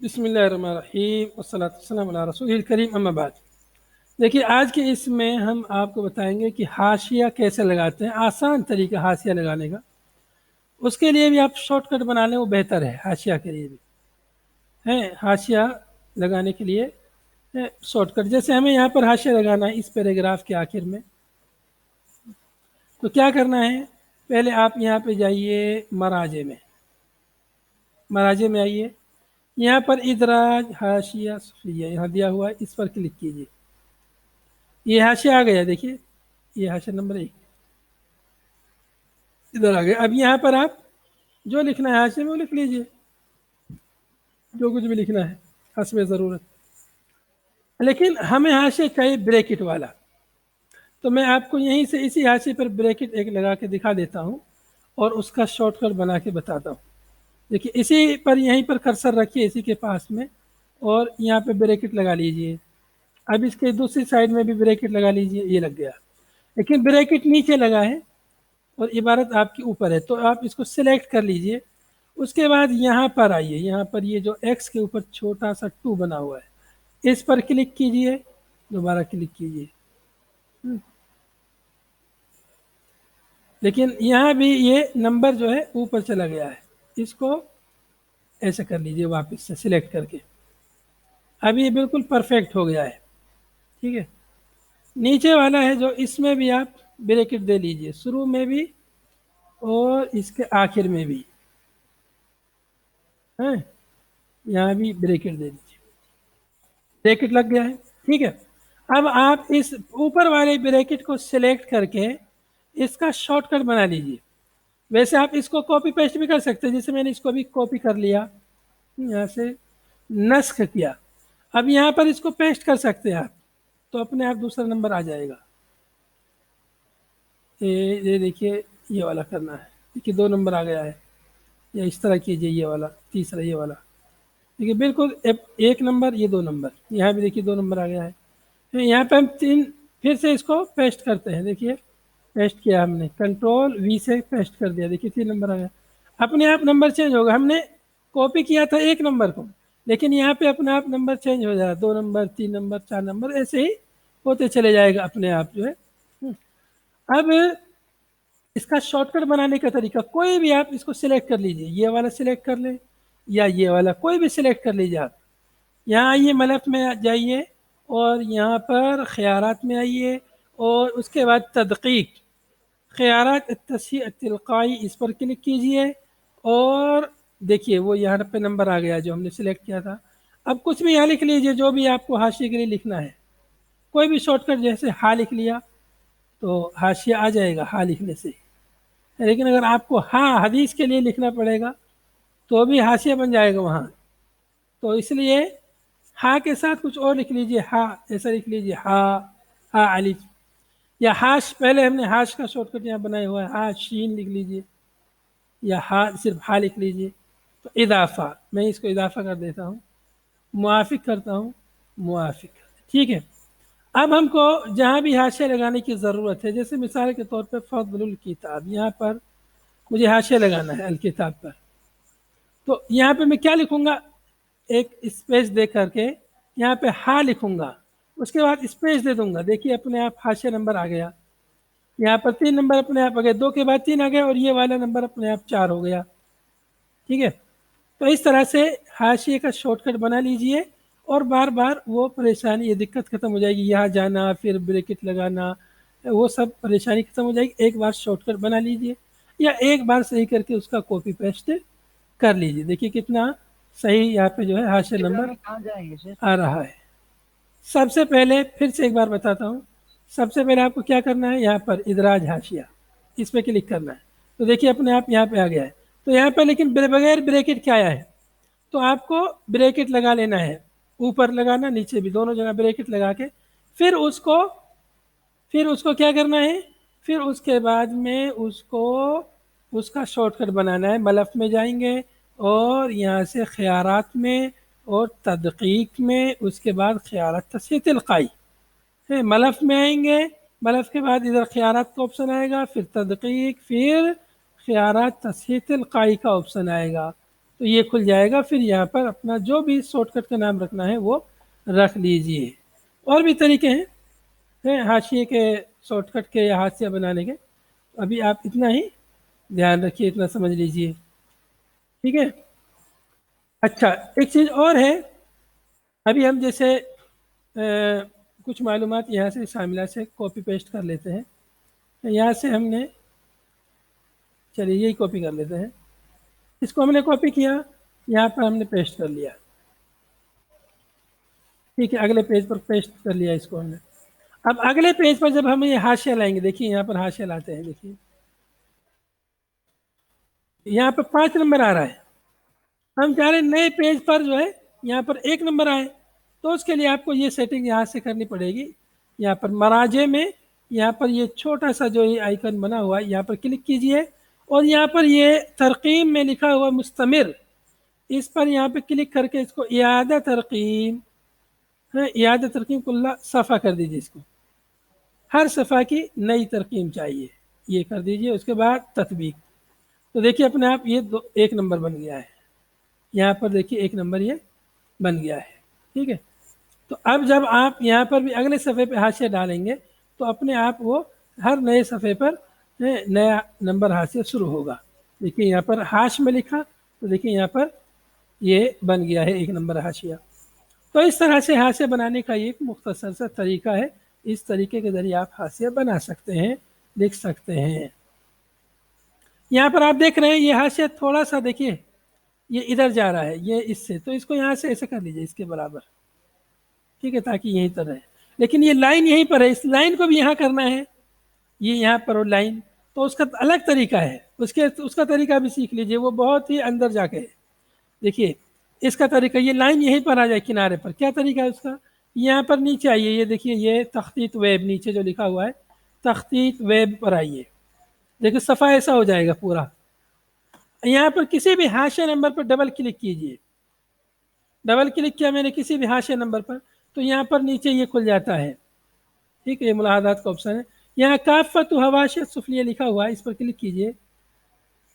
بسم اللہ الرحمن الرحیم والصلاۃ والسلام علی رسول الکریم اما بعد۔ دیکھیے آج کے اس میں ہم آپ کو بتائیں گے کہ حاشیہ کیسے لگاتے ہیں، آسان طریقہ حاشیہ لگانے کا۔ اس کے لیے بھی آپ شارٹ کٹ بنا لیں، وہ بہتر ہے حاشیہ کے لیے بھی ہے۔ حاشیہ لگانے کے لیے شارٹ کٹ، جیسے ہمیں یہاں پر حاشیہ لگانا ہے اس پیراگراف کے آخر میں، تو کیا کرنا ہے؟ پہلے آپ یہاں پہ جائیے مراجع میں، مراجع میں آئیے، یہاں پر ادراج حاشیہ صفیہ یہاں دیا ہوا ہے، اس پر کلک کیجیے۔ یہ حاشیہ آ گیا، دیکھیے یہ حاشیہ نمبر 1 ادھر آ گیا۔ اب یہاں پر آپ جو لکھنا ہے حاشیے میں وہ لکھ لیجیے، جو کچھ بھی لکھنا ہے حسب ضرورت، لیکن ہمیں حاشیہ چاہیے بریکٹ والا، تو میں آپ کو یہیں سے اسی حاشیے پر بریکٹ ایک لگا کے دکھا دیتا ہوں اور اس کا شارٹ کٹ بنا کے بتاتا ہوں۔ دیکھیے اسی پر یہیں پر کرسر رکھیے اسی کے پاس میں، اور یہاں پہ بریکٹ لگا لیجیے۔ اب اس کے دوسری سائڈ میں بھی بریکٹ لگا لیجیے، یہ لگ گیا، لیکن بریکٹ نیچے لگا ہے اور عبارت آپ کی اوپر ہے، تو آپ اس کو سلیکٹ کر لیجئے۔ اس کے بعد یہاں پر آئیے، یہاں پر یہ جو ایکس کے اوپر چھوٹا سا 2 بنا ہوا ہے، اس پر کلک کیجئے، دوبارہ کلک کیجئے۔ لیکن یہاں بھی یہ نمبر جو ہے اوپر چلا گیا ہے، اس کو ایسے کر لیجئے واپس سے سلیکٹ کر کے۔ اب یہ بالکل پرفیکٹ ہو گیا ہے، ٹھیک ہے۔ نیچے والا ہے جو اس میں بھی آپ بریکٹ دے لیجئے، شروع میں بھی اور اس کے آخر میں بھی، یہاں بھی بریکٹ دے دیجیے، بریکٹ لگ گیا ہے، ٹھیک ہے۔ اب آپ اس اوپر والے بریکٹ کو سلیکٹ کر کے اس کا شارٹ کٹ بنا لیجیے۔ ویسے آپ اس کو کاپی پیسٹ بھی کر سکتے ہیں، جیسے میں نے اس کو بھی کاپی کر لیا، یہاں سے نسخ کیا، اب یہاں پر اس کو پیسٹ کر سکتے ہیں آپ، تو اپنے آپ دوسرا نمبر آ جائے گا۔ یہ دیکھیے یہ والا کرنا ہے، دیکھیے 2 نمبر آ گیا ہے، یا اس طرح کیجیے، یہ والا تیسرا، یہ والا دیکھیے بالکل 1 نمبر، یہ 2 نمبر، یہاں بھی دیکھیے 2 نمبر آ گیا ہے۔ یہاں پہ ہم 3 پھر سے اس کو پیسٹ کرتے ہیں، دیکھیے پیسٹ کیا ہم نے، کنٹرول وی سے پیسٹ کر دیا، دیکھیے 3 نمبر آ گیا۔ اپنے آپ نمبر چینج ہوگا، ہم نے کاپی کیا تھا 1 نمبر کو، لیکن یہاں پہ اپنے آپ نمبر چینج ہو جائے گا، 2 نمبر، 3 نمبر، 4 نمبر، ایسے ہی ہوتے چلے جائے گا اپنے آپ جو ہے۔ اب اس کا شارٹ کٹ بنانے کا طریقہ، کوئی بھی آپ اس کو سلیکٹ کر لیجئے، یہ والا سلیکٹ کر لیں یا یہ والا، کوئی بھی سلیکٹ کر لیجئے آپ۔ یہاں آئیے ملف میں جائیے اور یہاں پر خیارات میں آئیے، اور اس کے بعد تدقیق، خیارات التصحیح التلقائی، اس پر کلک کیجئے، اور دیکھیے وہ یہاں پہ نمبر آ گیا جو ہم نے سلیکٹ کیا تھا۔ اب کچھ بھی یہاں لکھ لیجئے جو بھی آپ کو حاشیے کے لیے لکھنا ہے، کوئی بھی شارٹ کٹ، جیسے ہا لکھ لیا تو حاشیہ آ جائے گا ہا لکھنے سے، لیکن اگر آپ کو ہاں حدیث کے لیے لکھنا پڑے گا تو بھی حاشیہ بن جائے گا وہاں، تو اس لیے ہا کے ساتھ کچھ اور لکھ لیجئے، ہا ایسا لکھ لیجئے، ہا الف، یا ہاش، پہلے ہم نے ہاش کا شارٹ کٹ یہاں بنایا ہوا ہے، ہا شین لکھ لیجئے، یا ہا صرف ہا لکھ لیجئے۔ تو اضافہ، میں اس کو اضافہ کر دیتا ہوں، موافق کرتا ہوں، موافق، ٹھیک ہے۔ اب ہم کو جہاں بھی حاشیہ لگانے کی ضرورت ہے، جیسے مثال کے طور پہ فضل الکتاب، یہاں پر مجھے حاشیہ لگانا ہے الکتاب پر، تو یہاں پہ میں کیا لکھوں گا؟ ایک اسپیس دے کر کے یہاں پہ ہا لکھوں گا، اس کے بعد اسپیس دے دوں گا، دیکھیے اپنے آپ حاشیہ نمبر آ گیا، یہاں پر 3 نمبر اپنے آپ آ گئے، 2 کے بعد 3 آ گیا، اور یہ والا نمبر اپنے آپ 4 ہو گیا، ٹھیک ہے۔ تو اس طرح سے حاشیے کا شارٹ کٹ بنا لیجئے، اور بار بار وہ پریشانی، یہ دقت ختم ہو جائے گی، یہاں جانا پھر بریکٹ لگانا، وہ سب پریشانی ختم ہو جائے گی۔ ایک بار شارٹ کٹ بنا لیجئے، یا ایک بار صحیح کر کے اس کا کاپی پیسٹ کر لیجئے، دیکھیے کتنا صحیح یہاں پہ جو ہے حاشیہ نمبر آ رہا ہے۔ سب سے پہلے پھر سے ایک بار بتاتا ہوں، سب سے پہلے آپ کو کیا کرنا ہے، یہاں پر ادراج حاشیہ، اس پہ کلک کرنا ہے، تو دیکھیے اپنے آپ یہاں پہ آ گیا ہے۔ تو یہاں پہ لیکن بغیر بریکٹ کیا آیا ہے، تو آپ کو بریکٹ لگا لینا ہے، اوپر لگانا، نیچے بھی، دونوں جگہ بریکٹ لگا کے پھر اس کو کیا کرنا ہے، پھر اس کے بعد میں اس کا شارٹ کٹ بنانا ہے۔ ملف میں جائیں گے اور یہاں سے خیارات میں اور تدقیق میں، اس کے بعد خیارات تصحیح تلقائی، ملف میں آئیں گے، ملف کے بعد ادھر خیارات کا آپشن آئے گا، پھر تدقیق، پھر خیارات تصحیح تلقائی کا آپشن آئے گا، تو یہ کھل جائے گا. پھر یہاں پر اپنا جو بھی شارٹ کٹ کا نام رکھنا ہے وہ رکھ لیجئے. اور بھی طریقے ہیں حاشیے کے شارٹ کٹ کے یا حاشیہ بنانے کے. ابھی آپ اتنا ہی دھیان رکھیے، اتنا سمجھ لیجئے. ٹھیک ہے. اچھا ایک چیز اور ہے، ابھی ہم جیسے کچھ معلومات یہاں سے شاملہ سے کاپی پیسٹ کر لیتے ہیں. یہاں سے ہم نے، چلیے یہی کاپی کر لیتے ہیں. اس کو ہم نے کاپی کیا، یہاں پر ہم نے پیسٹ کر لیا. ٹھیک ہے، اگلے پیج پر پیسٹ کر لیا اس کو ہم نے. اب اگلے پیج پر جب ہم یہ حاشیہ لائیں گے، دیکھیے یہاں پر حاشیہ لاتے ہیں. دیکھیے یہاں پر 5 نمبر آ رہا ہے. ہم چاہ رہے ہیں نئے پیج پر جو ہے یہاں پر 1 نمبر آئے. تو اس کے لیے آپ کو یہ سیٹنگ یہاں سے کرنی پڑے گی. یہاں پر مراجع میں یہاں پر یہ چھوٹا سا جو یہ آئیکن بنا ہوا ہے یہاں پر کلک کیجئے، اور یہاں پر یہ ترقیم میں لکھا ہوا مستمر، اس پر یہاں پہ کلک کر کے اس کو اعادہ ترقیم، اعادہ ترقیم کلہ صفحہ کر دیجئے. اس کو ہر صفحہ کی نئی ترقیم چاہیے، یہ کر دیجئے. اس کے بعد تطبیق. تو دیکھیے اپنے آپ یہ 1 نمبر بن گیا ہے. یہاں پر دیکھیے 1 نمبر یہ بن گیا ہے. ٹھیک ہے. تو اب جب آپ یہاں پر بھی اگلے صفحے پہ حاشیہ ڈالیں گے تو اپنے آپ وہ ہر نئے صفحے پر نیا نمبر حاشیہ شروع ہوگا. دیکھیے یہاں پر حاش میں لکھا، تو دیکھیے یہاں پر یہ بن گیا ہے 1 نمبر حاشیہ. تو اس طرح سے حاشیہ بنانے کا یہ ایک مختصر سا طریقہ ہے. اس طریقے کے ذریعے آپ حاشیہ بنا سکتے ہیں، لکھ سکتے ہیں. یہاں پر آپ دیکھ رہے ہیں یہ حاشیہ تھوڑا سا دیکھیے یہ ادھر جا رہا ہے، یہ اس سے، تو اس کو یہاں سے ایسے کر لیجئے اس کے برابر. ٹھیک ہے، تاکہ یہیں پر رہے. لیکن یہ لائن یہیں پر ہے، اس لائن کو بھی یہاں کرنا ہے. یہ یہاں پر ہو لائن، تو اس کا الگ طریقہ ہے. اس کا طریقہ بھی سیکھ لیجئے، وہ بہت ہی اندر جا کے ہے. دیکھیے اس کا طریقہ، یہ لائن یہیں پر آ جائے کنارے پر. کیا طریقہ ہے اس کا؟ یہاں پر نیچے آئیے، یہ دیکھیے یہ تخطیط ویب نیچے جو لکھا ہوا ہے، تخطیط ویب پر آئیے. دیکھیں صفحہ ایسا ہو جائے گا پورا. یہاں پر کسی بھی حاشیہ نمبر پر ڈبل کلک کیجئے. ڈبل کلک کیا میں نے کسی بھی حاشیہ نمبر پر، تو یہاں پر نیچے یہ کھل جاتا ہے. ٹھیک ہے، یہ ملاحظات کا آپشن ہے. یہاں کافۃ حواشی السفلیہ لکھا ہوا ہے، اس پر کلک کیجئے.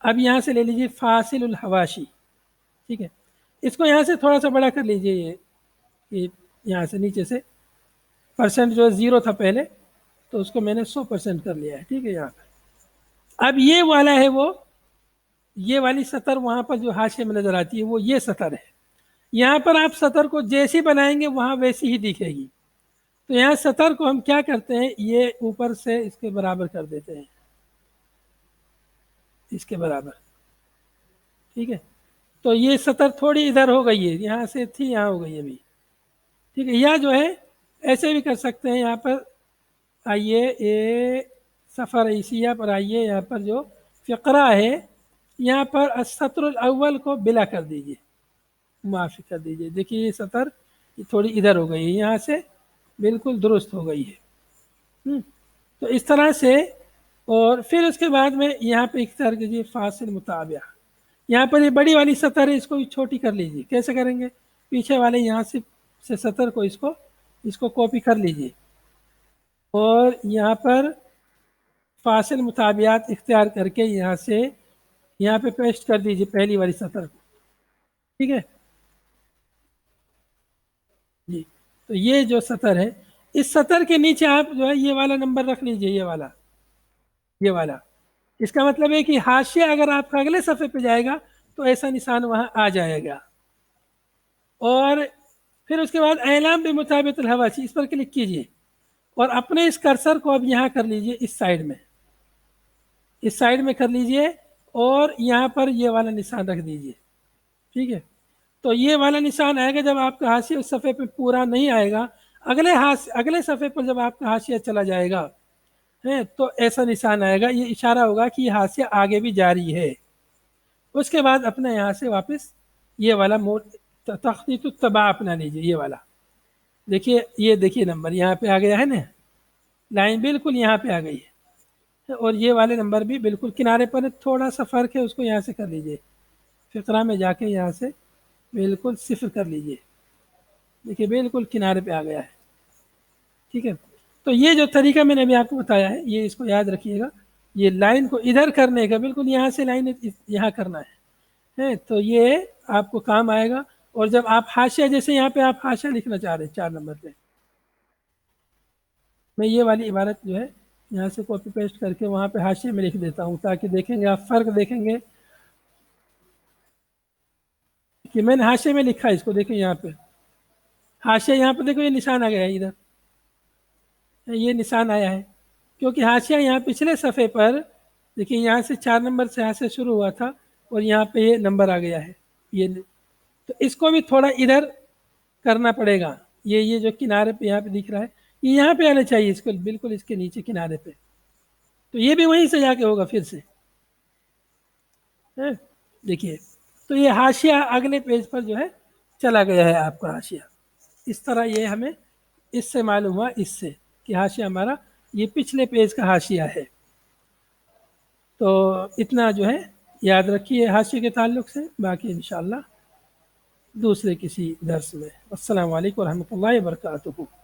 اب یہاں سے لے لیجئے فاصل الحواشی. ٹھیک ہے، اس کو یہاں سے تھوڑا سا بڑا کر لیجئے. یہ یہاں سے نیچے سے پرسنٹ جو 0 تھا پہلے، تو اس کو میں نے 100% کر لیا ہے. ٹھیک ہے، یہاں پر اب یہ والا ہے، وہ یہ والی سطر وہاں پر جو حاشیے میں نظر آتی ہے وہ یہ سطر ہے. یہاں پر آپ سطر کو جیسی بنائیں گے وہاں ویسی ہی دکھے گی. تو یہاں سطر کو ہم کیا کرتے ہیں، یہ اوپر سے اس کے برابر کر دیتے ہیں، اس کے برابر. ٹھیک ہے، تو یہ سطر تھوڑی ادھر ہو گئی ہے، یہاں سے تھی یہاں ہو گئی ابھی. ٹھیک ہے، یا جو ہے ایسے بھی کر سکتے ہیں. یہاں پر آئیے، صفحہ رئیسیہ پر آئیے، یہاں پر جو فقرہ ہے یہاں پر السطر الاول کو بلا کر دیجئے، معافی کر دیجئے. دیکھیے یہ سطر تھوڑی ادھر ہو گئی ہے، یہاں سے بالکل درست ہو گئی ہے. تو اس طرح سے. اور پھر اس کے بعد میں یہاں پہ اختیار کیجیے فاصل متابعہ. یہاں پر یہ بڑی والی سطر ہے، اس کو بھی چھوٹی کر لیجیے. کیسے کریں گے؟ پیچھے والے یہاں سے سطر کو اس کو کاپی کر لیجیے، اور یہاں پر فاصل مطابعات اختیار کر کے یہاں سے یہاں پہ پیسٹ کر دیجیے پہلی والی سطر کو. ٹھیک ہے جی. تو یہ جو سطر ہے، اس سطر کے نیچے آپ جو ہے یہ والا نمبر رکھ لیجیے، یہ والا. اس کا مطلب ہے کہ حاشیہ اگر آپ کا اگلے صفحے پہ جائے گا تو ایسا نشان وہاں آ جائے گا. اور پھر اس کے بعد اعلام بمطابقت الحواشی، اس پر کلک کیجیے، اور اپنے اس کرسر کو اب یہاں کر لیجیے، اس سائڈ میں کر لیجیے، اور یہاں پر یہ والا نشان رکھ دیجیے. ٹھیک ہے، تو یہ والا نشان آئے گا جب آپ کا حاشیہ اس صفحے پہ پورا نہیں آئے گا. اگلے صفحے پر جب آپ کا حاشیہ چلا جائے گا تو ایسا نشان آئے گا، یہ اشارہ ہوگا کہ یہ حاشیہ آگے بھی جاری ہے. اس کے بعد اپنا یہاں سے واپس یہ والا تخطیط الطباع اپنا لیجیے. یہ والا دیکھیے، یہ دیکھیے نمبر یہاں پہ آ گیا ہے نا، لائن بالکل یہاں پہ آ گئی ہے، اور یہ والے نمبر بھی بالکل کنارے پر تھوڑا سا فرق ہے، اس کو یہاں سے کر لیجیے. فقرہ میں جا کے یہاں سے بالکل 0 کر لیجیے. دیکھیے بالکل کنارے پہ آ گیا ہے. ٹھیک ہے، تو یہ جو طریقہ میں نے ابھی آپ کو بتایا ہے، یہ اس کو یاد رکھیے گا. یہ لائن کو ادھر کرنے کا، بالکل یہاں سے لائن یہاں کرنا ہے. ہے، تو یہ آپ کو کام آئے گا. اور جب آپ حاشیہ، جیسے یہاں پہ آپ حاشیہ لکھنا چاہ رہے ہیں 4 نمبر پہ، میں یہ والی عبارت جو ہے یہاں سے کاپی پیسٹ کر کے وہاں پہ حاشیے میں لکھ دیتا ہوں، تاکہ دیکھیں گے آپ فرق دیکھیں گے کہ میں نے حاشیے میں لکھا ہے اس کو. دیکھیں یہاں پہ حاشیہ، یہاں پہ دیکھو یہ نشان آ گیا ہے ادھر، یہ نشان آیا ہے کیونکہ حاشیہ یہاں پچھلے صفحے پر دیکھیں یہاں سے 4 نمبر سے یہاں سے شروع ہوا تھا اور یہاں پہ یہ نمبر آ گیا ہے. یہ تو اس کو بھی تھوڑا ادھر کرنا پڑے گا. یہ جو کنارے پہ یہاں پہ دکھ رہا ہے یہ یہاں پہ آنا چاہیے، اس کو بالکل اس کے نیچے کنارے پہ. تو یہ بھی وہیں سے جا کے ہوگا پھر سے. دیکھیے تو یہ حاشیہ اگلے پیج پر جو ہے چلا گیا ہے آپ کا حاشیہ. اس طرح یہ ہمیں اس سے معلوم ہوا، اس سے کہ حاشیہ ہمارا یہ پچھلے پیج کا حاشیہ ہے. تو اتنا جو ہے یاد رکھیے حاشیے کے تعلق سے، باقی انشاءاللہ دوسرے کسی درس میں. السلام علیکم ورحمۃ اللہ وبرکاتہ.